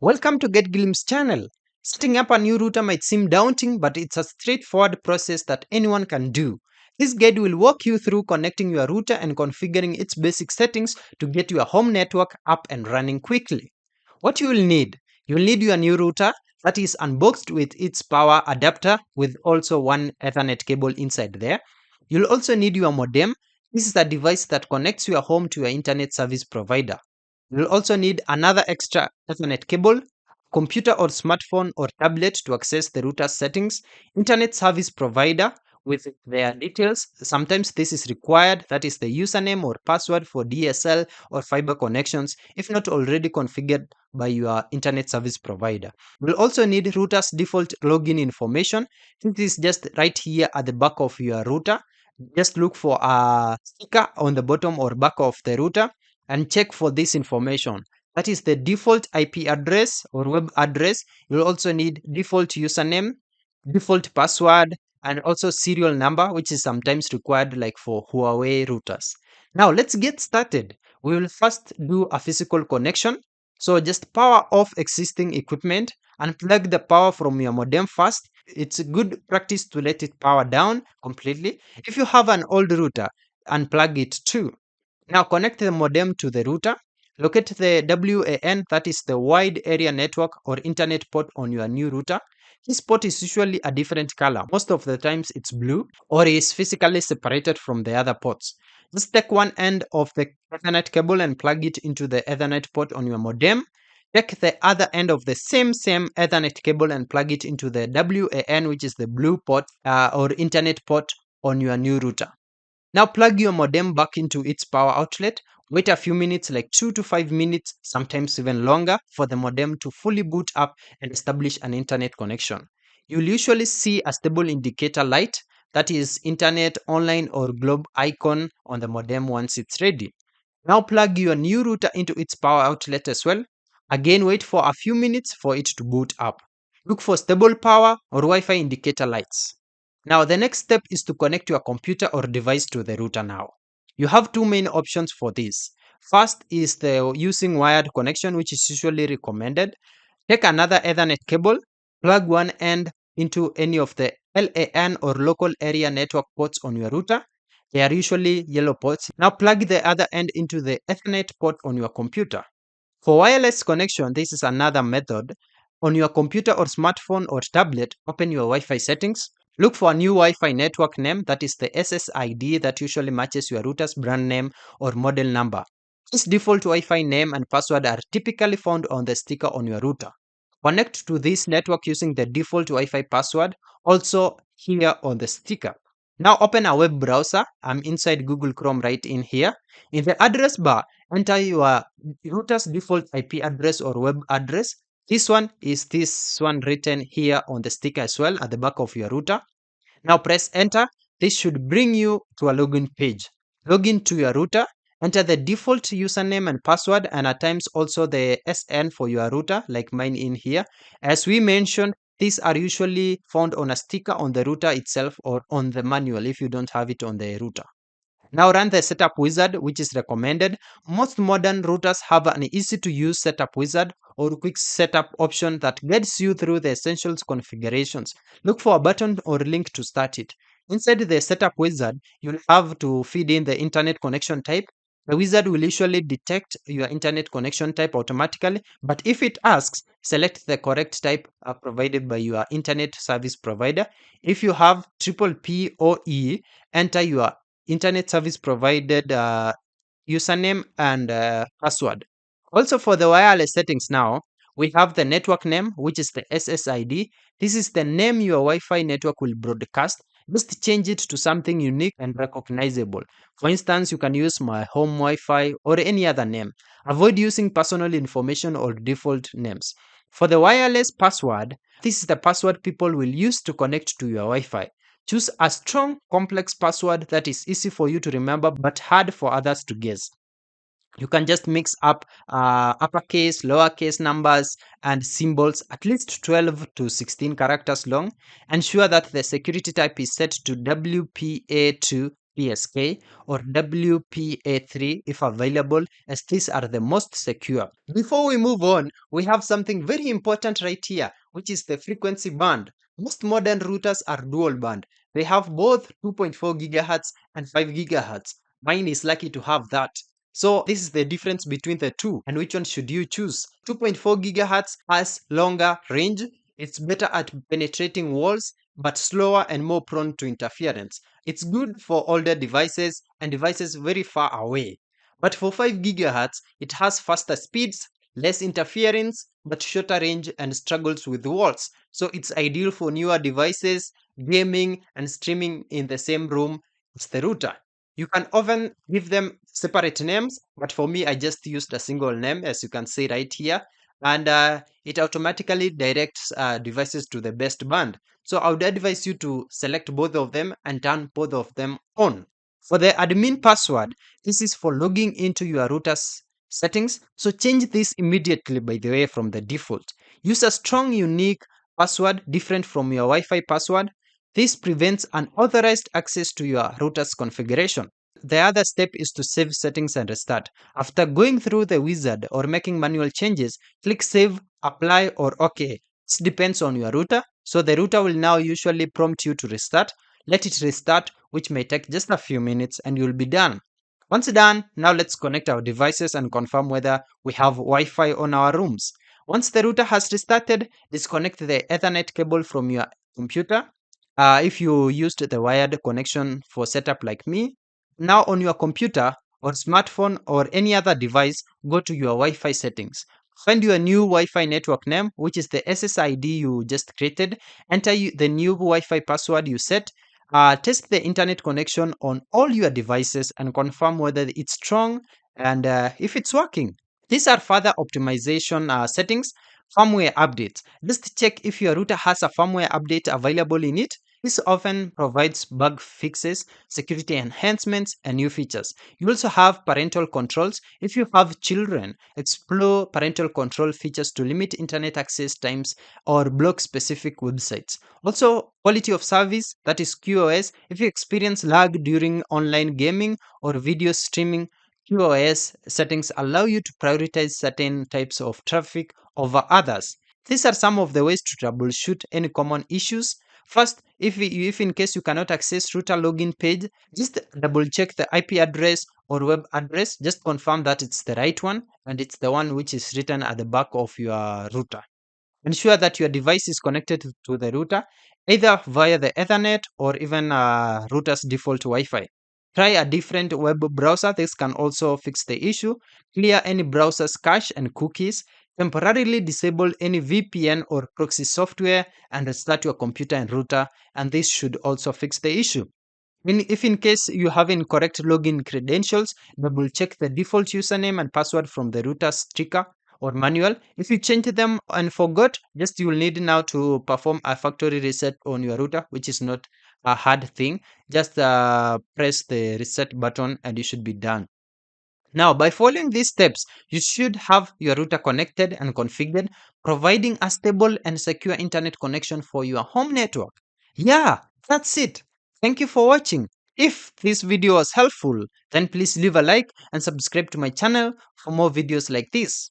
Welcome to Get Glimpse channel. Setting up a new router might seem daunting, but it's a straightforward process that anyone can do. This guide will walk you through connecting your router and configuring its basic settings to get your home network up and running quickly. What you will need? You'll need your new router that is unboxed with its power adapter with also one Ethernet cable inside there. You'll also need your modem. This is a device that connects your home to your internet service provider. You'll also need another extra Ethernet cable, computer or smartphone or tablet to access the router settings, internet service provider with their details. Sometimes this is required, that is the username or password for DSL or fiber connections if not already configured by your internet service provider. You'll also need router's default login information. This is just right here at the back of your router. Just look for a sticker on the bottom or back of the router and check for this information. That is the default IP address or web address. You'll also need default username, default password, and also serial number, which is sometimes required like for Huawei routers. Now let's get started. We will first do a physical connection. So just power off existing equipment and plug the power from your modem first. It's a good practice to let it power down completely. If you have an old router, unplug it too. Now connect the modem to the router. Locate the WAN, that is the wide area network or internet port on your new router. This port is usually a different color. Most of the times it's blue or is physically separated from the other ports. Just take one end of the Ethernet cable and plug it into the Ethernet port on your modem. Take the other end of the same Ethernet cable and plug it into the WAN, which is the blue port or internet port on your new router. Now plug your modem back into its power outlet. Wait a few minutes, like 2 to 5 minutes, sometimes even longer, for the modem to fully boot up and establish an internet connection. You'll usually see a stable indicator light, that is internet, online or globe icon on the modem once it's ready. Now plug your new router into its power outlet as well. Again, wait for a few minutes for it to boot up. Look for stable power or Wi-Fi indicator lights. Now the next step is to connect your computer or device to the router now. You have two main options for this. First is the using wired connection, which is usually recommended. Take another Ethernet cable, plug one end into any of the LAN or local area network ports on your router. They are usually yellow ports. Now plug the other end into the Ethernet port on your computer. For wireless connection, this is another method. On your computer or smartphone or tablet, open your Wi-Fi settings. Look for a new Wi-Fi network name, that is the SSID that usually matches your router's brand name or model number. This default Wi-Fi name and password are typically found on the sticker on your router. Connect to this network using the default Wi-Fi password, also here on the sticker. Now open a web browser. I'm inside Google Chrome right in here. In the address bar, enter your router's default IP address or web address. This one is this one written here on the sticker as well at the back of your router. Now press enter. This should bring you to a login page. Log in to your router. Enter the default username and password, and at times also the SN for your router, like mine in here. As we mentioned, these are usually found on a sticker on the router itself or on the manual if you don't have it on the router. Now run the setup wizard, which is recommended. Most modern routers have an easy to use setup wizard or quick setup option that guides you through the essentials configurations. Look for a button or link to start it. Inside the setup wizard, you'll have to feed in the internet connection type. The wizard will usually detect your internet connection type automatically, but if it asks, select the correct type provided by your internet service provider. If you have triple P or E, enter your internet service provided username and password. Also for the wireless settings now, we have the network name, which is the SSID. This is the name your Wi-Fi network will broadcast. Just change it to something unique and recognizable. For instance, you can use my home Wi-Fi or any other name. Avoid using personal information or default names. For the wireless password, this is the password people will use to connect to your Wi-Fi. Choose a strong, complex password that is easy for you to remember but hard for others to guess. You can just mix up uppercase, lowercase numbers, and symbols, at least 12 to 16 characters long. Ensure that the security type is set to WPA2 PSK or WPA3 if available, as these are the most secure. Before we move on, we have something very important right here, which is the frequency band. Most modern routers are dual band. They have both 2.4 gigahertz and 5 gigahertz. Mine is lucky to have that. So this is the difference between the two, and which one should you choose? 2.4 gigahertz has longer range. It's better at penetrating walls, but slower and more prone to interference. It's good for older devices and devices very far away. But for 5 gigahertz, it has faster speeds, less interference, but shorter range and struggles with walls. So it's ideal for newer devices, gaming, and streaming in the same room as the router. You can often give them separate names, but for me, I just used a single name, as you can see right here, and it automatically directs devices to the best band. So I would advise you to select both of them and turn both of them on. For the admin password, this is for logging into your router's settings. So change this immediately, by the way, from the default. Use a strong, unique password different from your Wi-Fi password. This prevents unauthorized access to your router's configuration. The other step is to save settings and restart. After going through the wizard or making manual changes, click Save, Apply, or OK. This depends on your router. So the router will now usually prompt you to restart. Let it restart, which may take just a few minutes, and you'll be done. Once done, now let's connect our devices and confirm whether we have Wi-Fi on our rooms. Once the router has restarted, disconnect the Ethernet cable from your computer. If you used the wired connection for setup like me, now on your computer or smartphone or any other device, go to your Wi-Fi settings. Find your new Wi-Fi network name, which is the SSID you just created. Enter the new Wi-Fi password you set. Test the internet connection on all your devices and confirm whether it's strong and if it's working. These are further optimization settings. Firmware updates. Just check if your router has a firmware update available in it. This often provides bug fixes, security enhancements, and new features. You also have parental controls. If you have children, explore parental control features to limit internet access times or block specific websites. Also, quality of service, that is QoS. If you experience lag during online gaming or video streaming, QoS settings allow you to prioritize certain types of traffic over others. These are some of the ways to troubleshoot any common issues. First, if in case you cannot access router login page, just double check the IP address or web address. Just confirm that it's the right one and it's the one which is written at the back of your router. Ensure that your device is connected to the router either via the Ethernet or even router's default Wi-Fi. Try a different web browser. This can also fix the issue. Clear any browser's cache and cookies. Temporarily disable any VPN or proxy software and restart your computer and router. And this should also fix the issue. If in case you have incorrect login credentials, double check the default username and password from the router's sticker or manual. If you change them and forgot, just you will need now to perform a factory reset on your router, which is not a hard thing. Just press the reset button and you should be done. Now, by following these steps, you should have your router connected and configured, providing a stable and secure internet connection for your home network. Yeah, that's it. Thank you for watching. If this video was helpful, then please leave a like and subscribe to my channel for more videos like this.